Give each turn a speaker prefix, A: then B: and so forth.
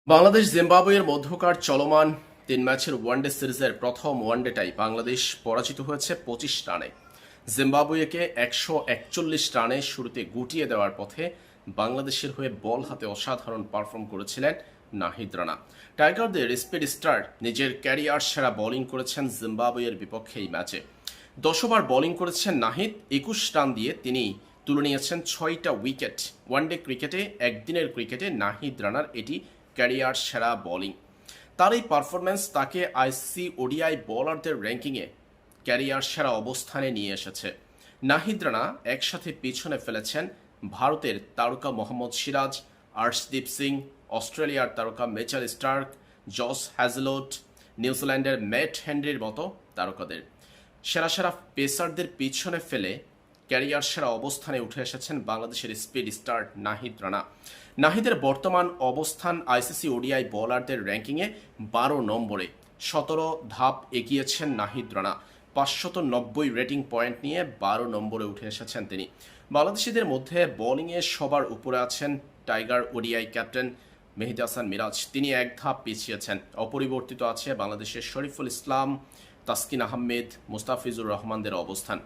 A: বাংলাদেশ জিম্বাবুয়ের মধ্যকার চলমান ৩ ম্যাচের ওয়ানডে সিরিজের প্রথম ওয়ানডেটাই বাংলাদেশ পরাজিত হয়েছে ২৫ রানে। জিম্বাবুয়েকে ১৪১ রানে শুরুতে গুটিয়ে দেওয়ার পথে বাংলাদেশের হয়ে বল হাতে অসাধারণ পারফর্ম করেছিলেন নাহিদ রানা। টাইগারদের স্পিড স্টার নিজের ক্যারিয়ার সেরা বোলিং করেছেন জিম্বাবুয়ের বিপক্ষে এই ম্যাচে। ১০ ওভার বোলিং করেছেন নাহিদ, ২১ রান দিয়ে তিনি তুলে নিয়েছেন ৬টা উইকেট। ওয়ানডে ক্রিকেটে, একদিনের ক্রিকেটে নাহিদ রানার এটি ক্যারিয়ার সেরা বোলিং। তার এই পারফরম্যান্স তাকে আইসিসি ওডিআই বোলারদের র্যাঙ্কিংয়ে ক্যারিয়ার সেরা অবস্থানে নিয়ে এসেছে। নাহিদ রানা একসাথে পিছনে ফেলেছেন ভারতের তারকা মোহাম্মদ সিরাজ, আর্শদীপ সিং, অস্ট্রেলিয়ার তারকা মিচেল স্টার্ক, জস হ্যাজেলউড, নিউজিল্যান্ডের ম্যাট হেনরির মতো তারকাদের। সেরা সেরা পেসারদের পিছনে ফেলে ক্যারিয়ার সেরা অবস্থানে উঠে এসেছেন বাংলাদেশের স্পিড স্টার নাহিদ রানা। নাহিদের বর্তমান অবস্থান আইসিসি ওডিআই বোলারদের র্যাঙ্কিংয়ে ১২ নম্বরে। ১৭ ধাপ এগিয়েছেন নাহিদ রানা। ৫৯০ রেটিং পয়েন্ট নিয়ে ১২ নম্বরে উঠে এসেছেন তিনি। বাংলাদেশিদের মধ্যে বোলিংয়ে সবার উপরে আছেন টাইগার ওডিআই ক্যাপ্টেন মেহেদী হাসান মিরাজ, তিনি এক ধাপ পিছিয়েছেন। অপরিবর্তিত আছে বাংলাদেশের শরীফুল ইসলাম, তাসকিন আহমেদ, মুস্তাফিজুর রহমানদের অবস্থান।